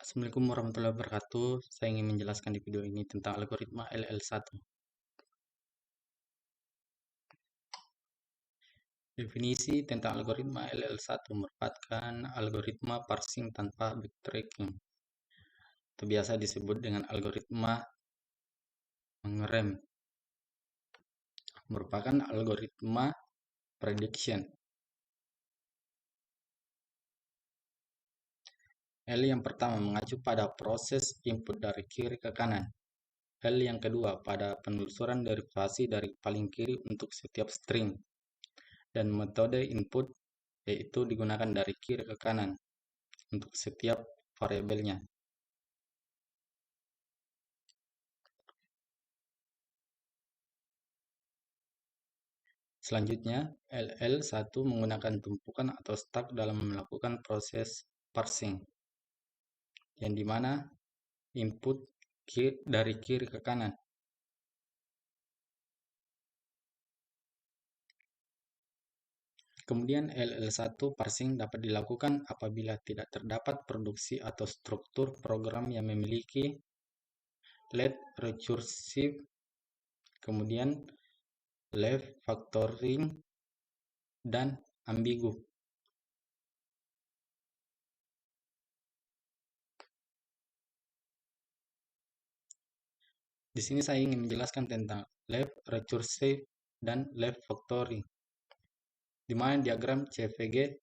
Assalamualaikum warahmatullahi wabarakatuh. Saya ingin menjelaskan di video ini tentang algoritma LL1. Definisi tentang algoritma LL1 merupakan algoritma parsing tanpa backtracking. Itu biasa disebut dengan algoritma mengerem. Merupakan algoritma prediction. L yang pertama mengacu pada proses input dari kiri ke kanan. L yang kedua pada penelusuran derivasi dari paling kiri untuk setiap string. Dan metode input yaitu digunakan dari kiri ke kanan untuk setiap variabelnya. Selanjutnya, LL1 menggunakan tumpukan atau stack dalam melakukan proses parsing, yang dimana input dari kiri ke kanan. Kemudian LL1 parsing dapat dilakukan apabila tidak terdapat produksi atau struktur program yang memiliki left recursive, kemudian left factoring, dan ambigu. Di sini saya ingin menjelaskan tentang left recursive dan left factoring, di mana diagram CVG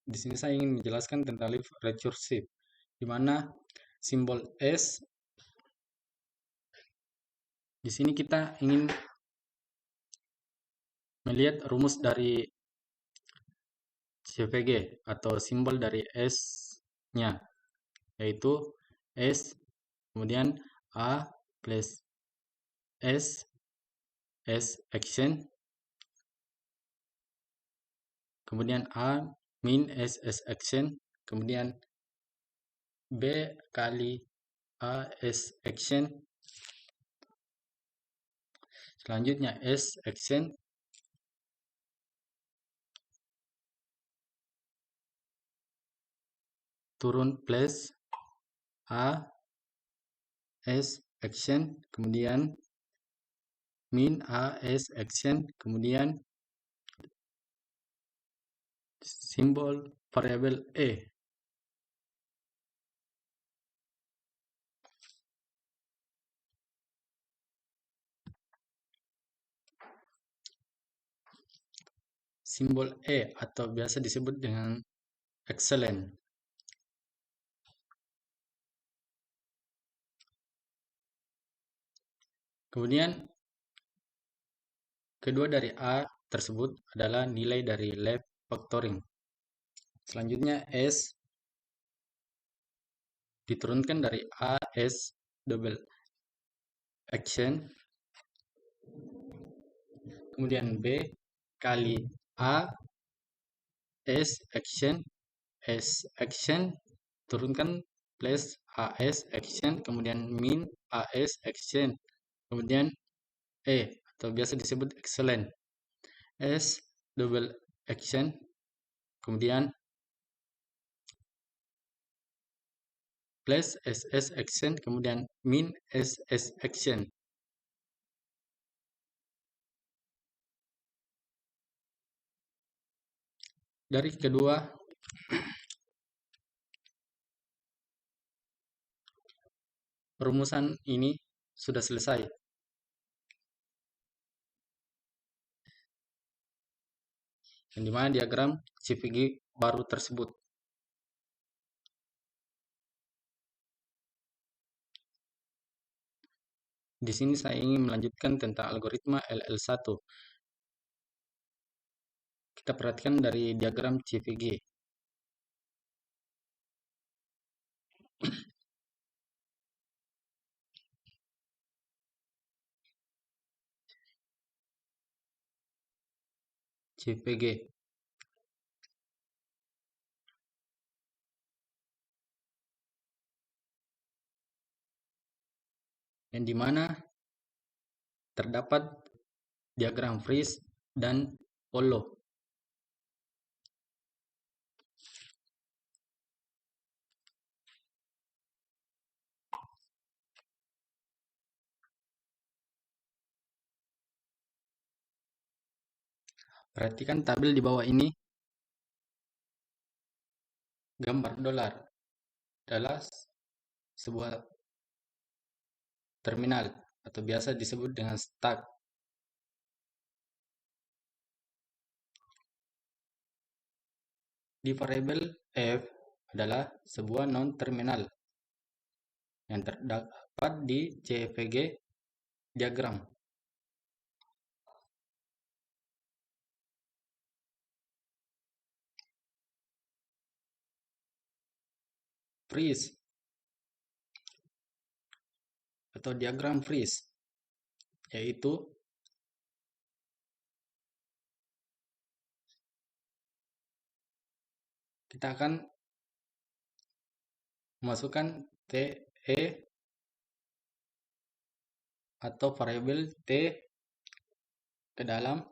di sini saya ingin menjelaskan tentang left recursive, di mana simbol S. Di sini kita ingin melihat rumus dari CVG atau simbol dari S-nya, yaitu S kemudian A plus S action, kemudian A min S action, kemudian B kali A S action, selanjutnya S action, turun plus A S action, kemudian min A S action, kemudian simbol variabel E. Simbol E atau biasa disebut dengan excellent. Kemudian kedua dari A tersebut adalah nilai dari left factoring. Selanjutnya S diturunkan dari A S double action, kemudian B kali A S action turunkan plus AS action, kemudian min AS action, kemudian E atau biasa disebut excellent, S double action, kemudian plus SS action, kemudian min SS action. Dari kedua perumusan ini sudah selesai. Yang dimana diagram CVG baru tersebut. Di sini saya ingin melanjutkan tentang algoritma LL1. Kita perhatikan dari diagram CVG. CVG. Yang dimana terdapat diagram freeze dan follow. Perhatikan tabel di bawah ini, gambar dolar adalah sebuah terminal atau biasa disebut dengan stack. Di variabel f adalah sebuah non-terminal yang terdapat di CVG diagram. Freeze atau diagram freeze, yaitu kita akan memasukkan TE atau variabel T ke dalam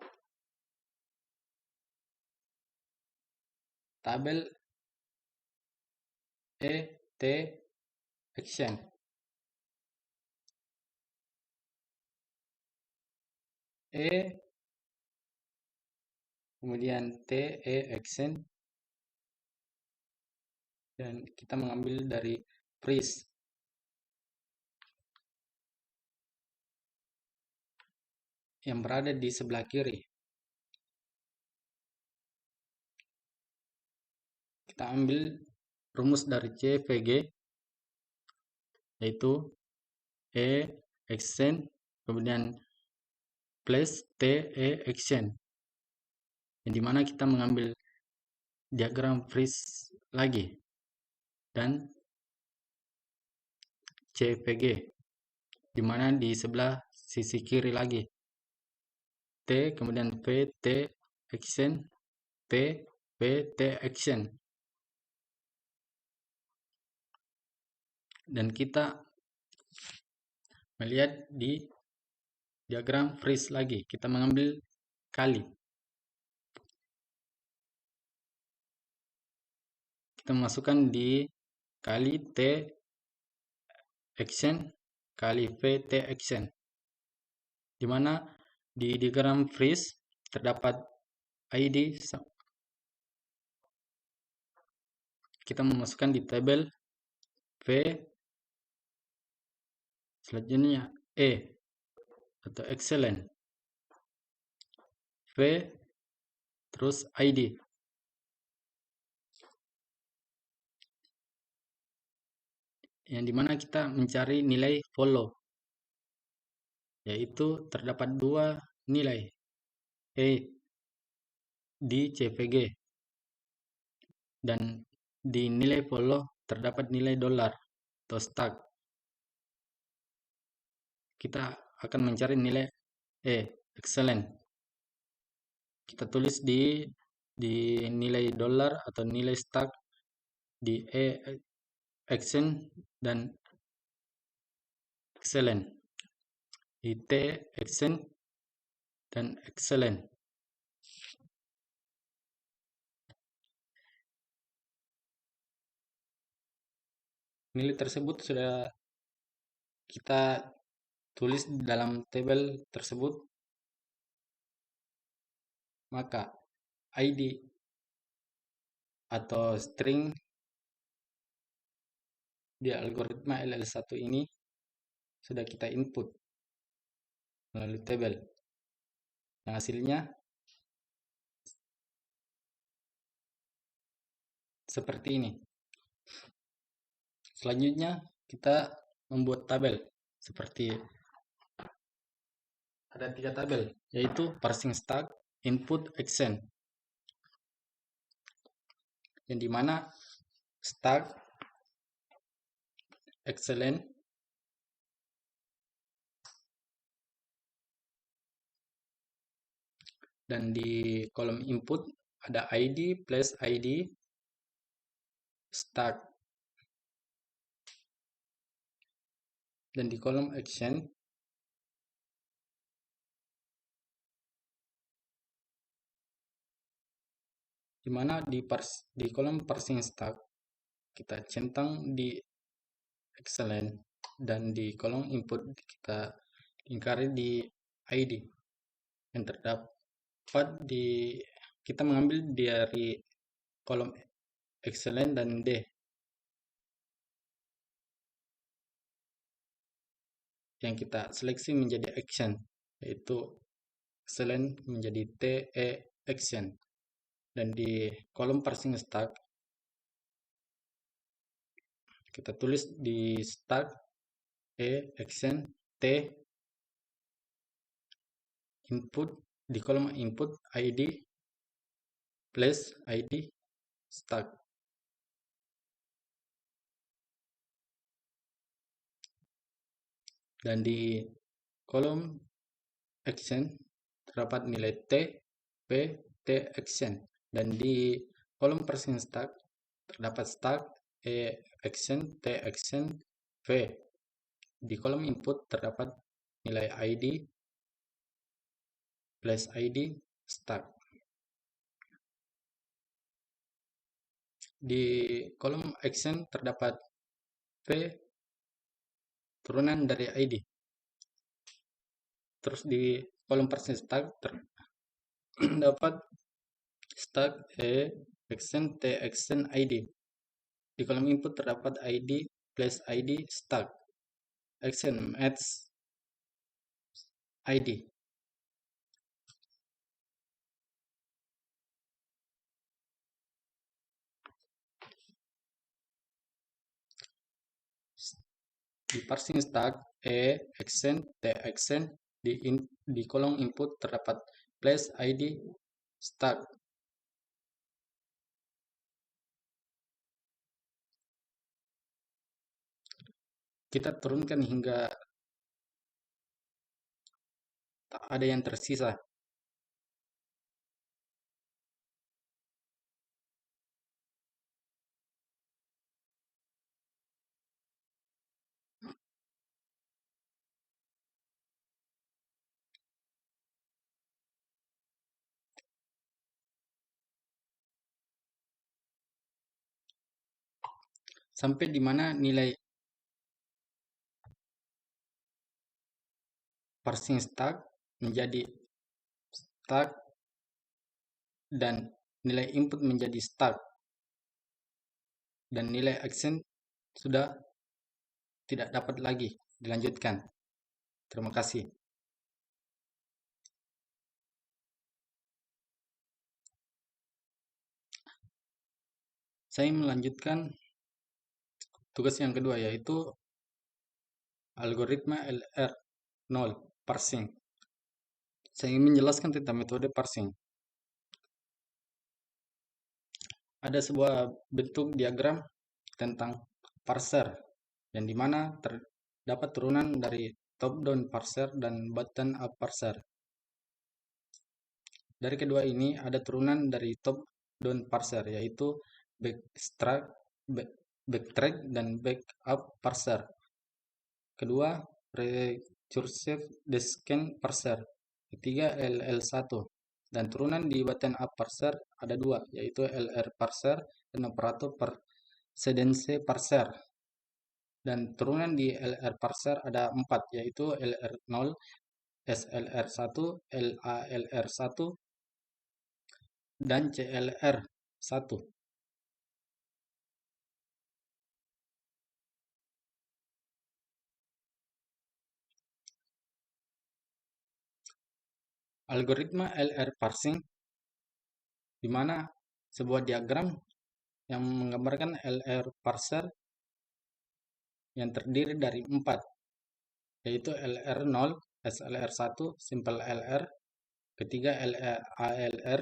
tabel ET action. E kemudian TE action, dan kita mengambil dari freeze. Yang berada di sebelah kiri. Kita ambil rumus dari CVG, yaitu E action kemudian plus TE action, yang dimana kita mengambil diagram freeze lagi dan CVG, dimana di sebelah sisi kiri lagi T kemudian VT action, T VT action, dan kita melihat di diagram freeze lagi, kita mengambil kali. Kita masukkan di kali T action kali VT action, di mana di diagram freeze terdapat ID. Kita memasukkan di tabel V, selanjutnya E atau excellent, V terus ID, yang dimana kita mencari nilai follow, yaitu terdapat dua nilai E di CVG, dan di nilai follow terdapat nilai dolar atau stack. Kita akan mencari nilai E excellent. Kita tulis di nilai dolar atau nilai stack di E action dan excellent, di T action dan excellent. Nilai tersebut sudah kita tulis di dalam tabel tersebut, maka ID atau string di algoritma LL1 ini sudah kita input melalui tabel, yang hasilnya seperti ini. Selanjutnya kita membuat tabel, seperti ada 3 tabel, yaitu parsing stack, input, action, yang dimana stack excellent dan di kolom input ada ID plus ID stack, dan di kolom action dimana di kolom parsing stack kita centang di excellent, dan di kolom input kita lingkari di ID yang terdapat dapat kita mengambil dari kolom excellent dan D. Yang kita seleksi menjadi action, yaitu excellent menjadi TE action. Dan di kolom parsing stack, kita tulis di stack E action T input, di kolom input ID plus ID stack. Dan di kolom action terdapat nilai T, P, T action. Dan di kolom parsing stack terdapat stack E action, T action, V. Di kolom input terdapat nilai ID plus ID stack. Di kolom action terdapat V turunan dari ID. Terus di kolom parsing stack terdapat stack E action, T action, ID. Di kolom input terdapat ID plus ID stack. Action match ID. Di parsing stack E action, T action, di kolom input terdapat plus ID stack. Kita turunkan hingga tak ada yang tersisa. Sampai di mana nilai parsing stack menjadi stack dan nilai input menjadi stack dan nilai action sudah tidak dapat lagi dilanjutkan. Terima kasih. Saya melanjutkan tugas yang kedua, yaitu algoritma LR0 parsing. Saya ingin menjelaskan tentang metode parsing. Ada sebuah bentuk diagram tentang parser, yang dimana terdapat turunan dari top-down parser dan bottom-up parser. Dari kedua ini ada turunan dari top-down parser, yaitu backtrack dan backup parser. Kedua, recursive descent parser. Ketiga, LL1. Dan turunan di bottom-up parser ada dua, yaitu LR parser dan operator precedence parser. Dan turunan di LR parser ada 4, yaitu LR0, SLR1, LALR1, dan CLR1. Algoritma LR parsing, di mana sebuah diagram yang menggambarkan LR parser yang terdiri dari 4, yaitu LR0, SLR1, simple LR, ketiga ALR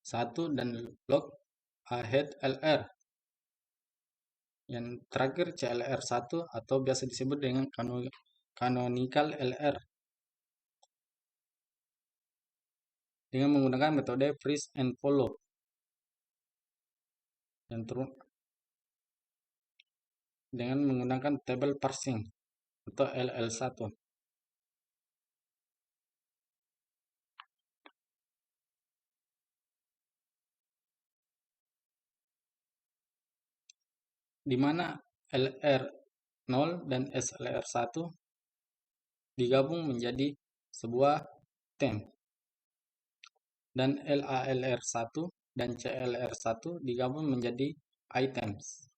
1, dan log ahead LR. Yang terakhir CLR1 atau biasa disebut dengan canonical LR. Dengan menggunakan metode freeze and follow. Dengan menggunakan table parsing atau LL1. Di mana LR0 dan SLR1 digabung menjadi sebuah item, dan LALR1 dan CLR1 digabung menjadi items.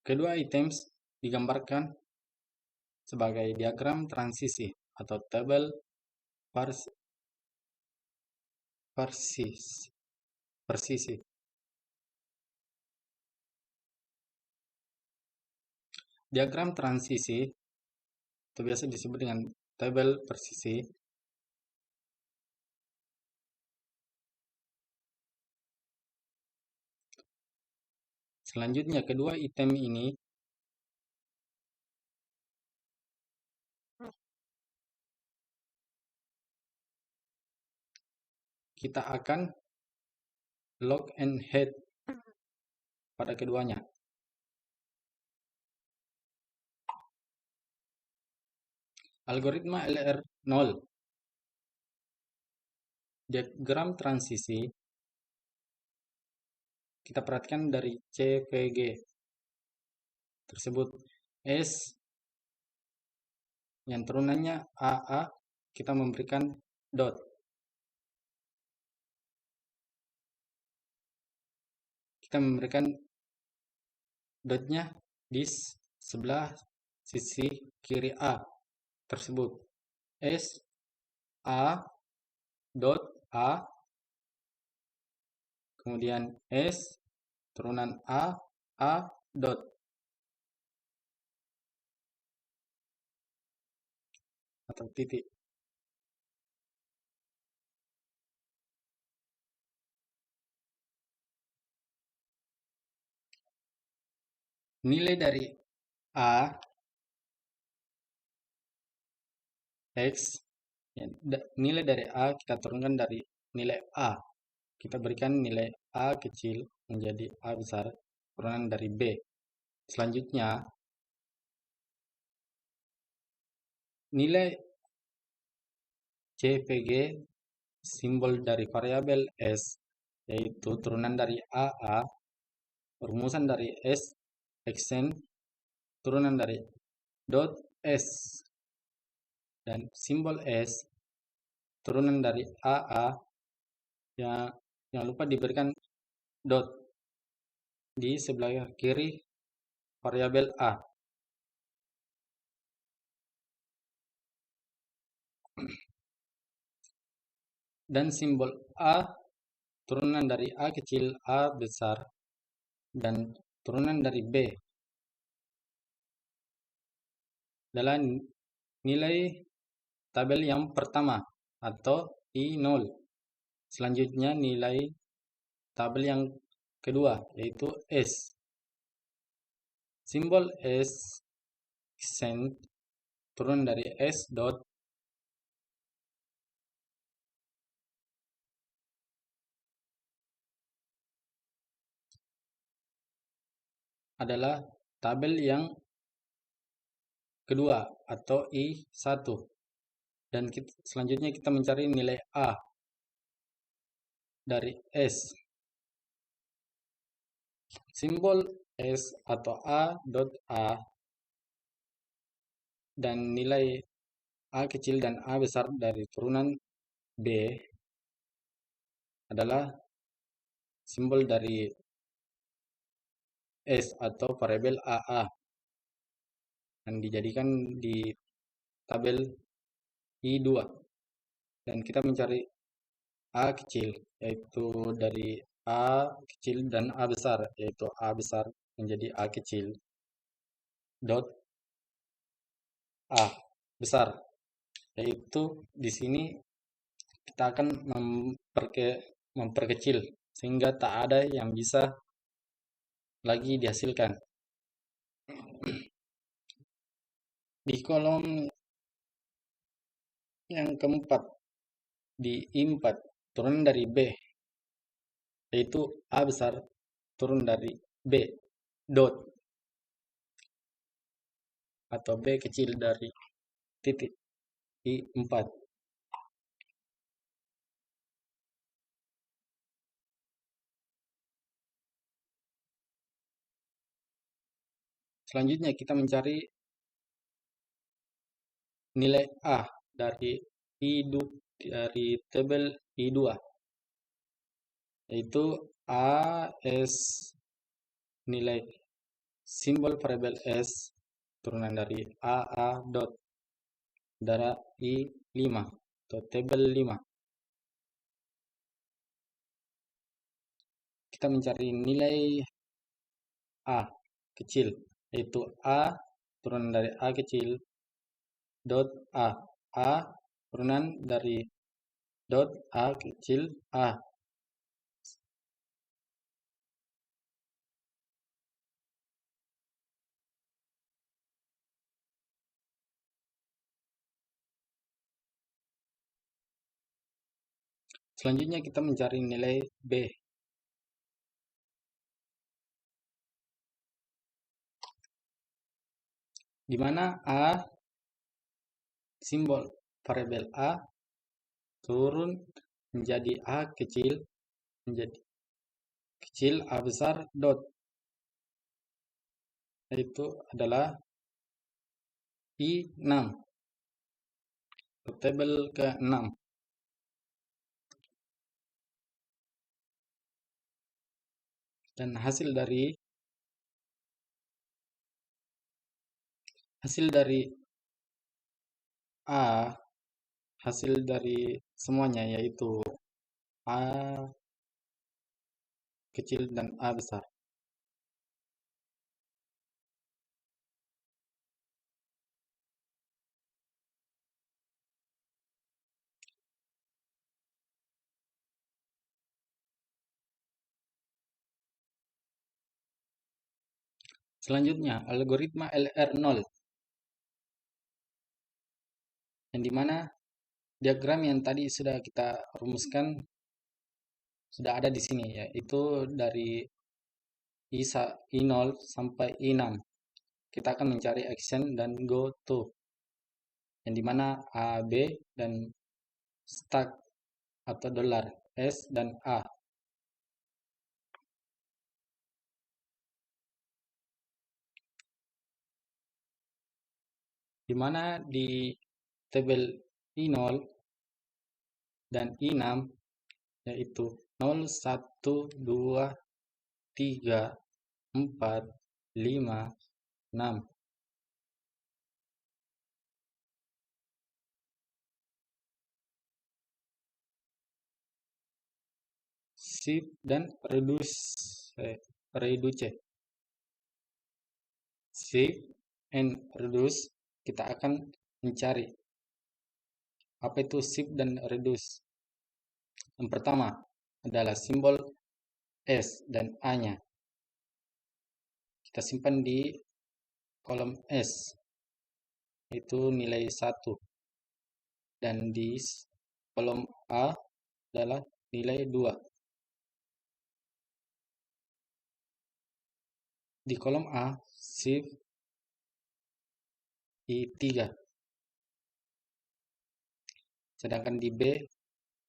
Kedua items digambarkan sebagai diagram transisi atau tabel persisi. Diagram transisi itu biasa disebut dengan tabel persisi. Selanjutnya, kedua item ini kita akan log and head pada keduanya. Algoritma LR0. Diagram transisi kita perhatikan dari CPG tersebut. S yang turunannya AA kita memberikan dot. Kita memberikan dotnya di sebelah sisi kiri A tersebut. S A dot A, kemudian S turunan A dot. Atau titik. Nilai dari A X, nilai dari A kita turunkan dari nilai A. Kita berikan nilai A kecil menjadi A besar turunan dari B. Selanjutnya, nilai CPG simbol dari variabel S, yaitu turunan dari AA, rumusan dari S, extend, turunan dari dot S, dan simbol S, turunan dari AA, yang jangan lupa diberikan dot di sebelah kiri variabel A. Dan simbol A turunan dari A kecil, A besar, dan turunan dari B adalah nilai tabel yang pertama atau I0. Selanjutnya nilai tabel yang kedua yaitu S. Simbol S extend turun dari S dot adalah tabel yang kedua atau I1. Dan selanjutnya kita mencari nilai A dari S. Simbol S atau A dot A dan nilai A kecil dan A besar dari turunan B adalah simbol dari S atau variabel AA yang dijadikan di tabel I2. Dan kita mencari A kecil, yaitu dari A kecil dan A besar, yaitu A besar menjadi A kecil dot A besar, yaitu di sini kita akan memperkecil sehingga tak ada yang bisa lagi dihasilkan. Di kolom yang keempat di I4 turun dari B, yaitu A besar turun dari B dot atau B kecil dari titik I4. Selanjutnya kita mencari nilai A dari dari tabel I2, yaitu AS, nilai simbol variabel S turunan dari AA dot dari I5 atau tabel 5. Kita mencari nilai A kecil, yaitu A turunan dari A kecil dot A turunan dari dot A kecil A. Selanjutnya kita mencari nilai B. Di mana A, simbol variabel A turun menjadi A kecil, menjadi kecil A besar dot, yaitu adalah I6, tabel ke-6. Dan hasil dari A, hasil dari semuanya yaitu A kecil dan A besar. Selanjutnya, algoritma LR0, yang dimana diagram yang tadi sudah kita rumuskan sudah ada di sini, yaitu dari I0 sampai I6. Kita akan mencari action dan go to, yang dimana A, B, dan stack atau dollar S dan A. Dimana di tabel I0 dan I6 yaitu 0, 1, 2, 3, 4, 5, 6. Shift dan reduce. Shift and reduce, kita akan mencari apa itu shift dan reduce. Yang pertama adalah simbol S dan A-nya. Kita simpan di kolom S, itu nilai 1. Dan di kolom A adalah nilai 2. Di kolom A, shift I3. Sedangkan di B,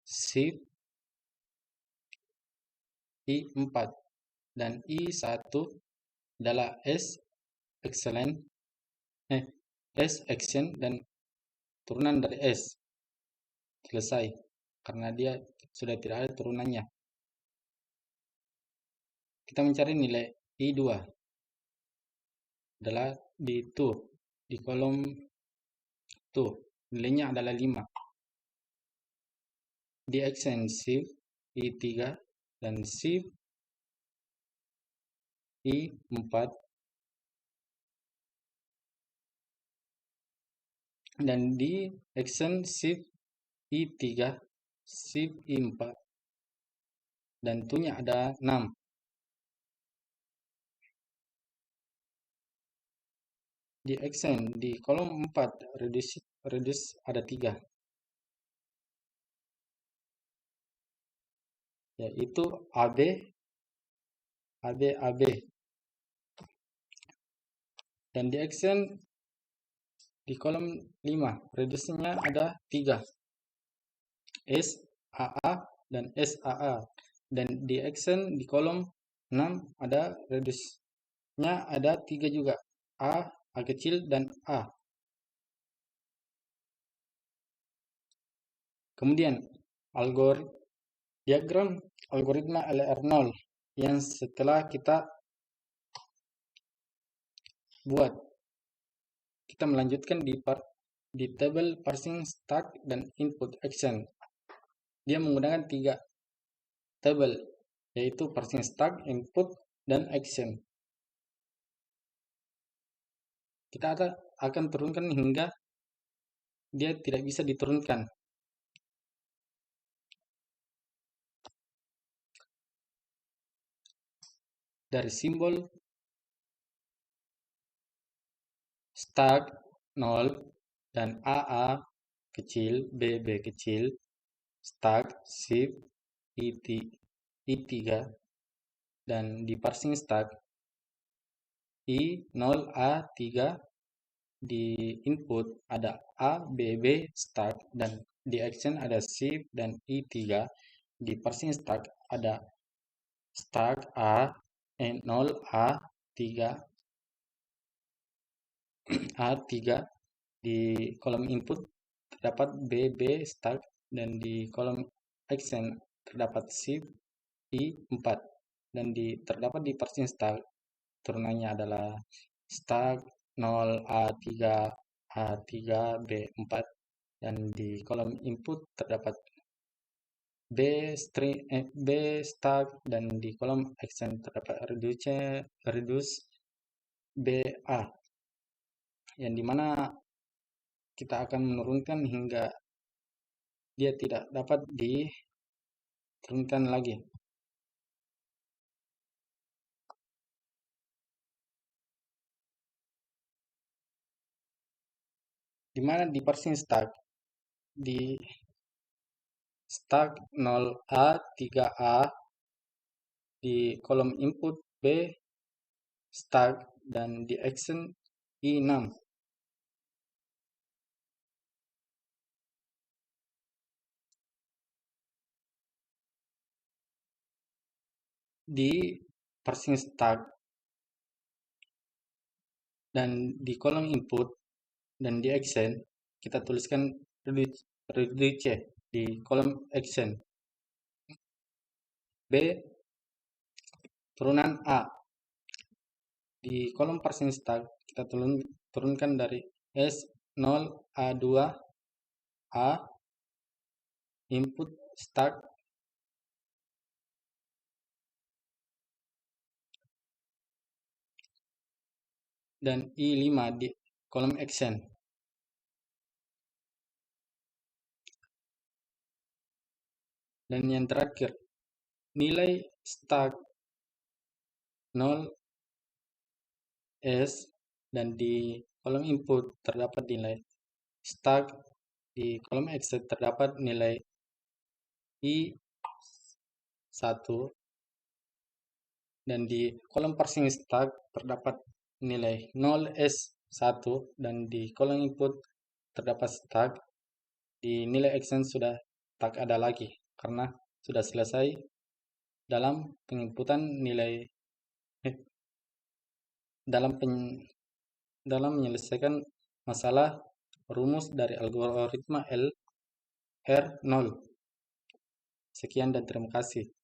shift I4. Dan I1 adalah S action dan turunan dari S. Selesai, karena dia sudah tidak ada turunannya. Kita mencari nilai I2 adalah di kolom nilainya adalah 5. Di action shift I3 dan shift I4, dan di action shift I3 shift I4 dan tunya ada 6. Di action di kolom 4 reduce ada 3, yaitu AB. Dan di action di kolom 5 reduce-nya ada 3, SAA dan SAA. Dan di action di kolom 6 ada reduce-nya ada 3 juga, A kecil dan A. Kemudian diagram algoritma LR0 yang setelah kita buat. Kita melanjutkan di tabel parsing stack dan input action. Dia menggunakan 3 tabel, yaitu parsing stack, input, dan action. Kita akan turunkan hingga dia tidak bisa diturunkan. Dari simbol stack 0 dan AA kecil, BB kecil, stack, shift, I3, dan di parsing stack I0A3, di input ada A, B, B, stack, dan di action ada shift dan I3. Di parsing stack ada stack A0, A3, A3. Di kolom input terdapat B, B, stack, dan di kolom action terdapat shift I4, dan terdapat di parsing stack turunannya adalah stack 0, A3, A3, B4, dan di kolom input terdapat B stack, dan di kolom action terdapat reduce BA, yang dimana kita akan menurunkan hingga dia tidak dapat diturunkan lagi. Dimana di parsing stack, di stack 0A 3A, di kolom input B stack, dan di action I6. Di parsing stack dan di kolom input dan di action kita tuliskan reduce di kolom action B turunan A. Di kolom parsing stack kita turunkan dari S0 A2 A input stack, dan I5 di kolom action. Dan yang terakhir, nilai stack 0 S, dan di kolom input terdapat nilai stack, di kolom action terdapat nilai I1, dan di kolom parsing stack terdapat nilai 0S1, dan di kolom input terdapat stack. Di nilai action sudah tak ada lagi karena sudah selesai dalam penginputan nilai dalam menyelesaikan masalah rumus dari algoritma LR0. Sekian dan terima kasih.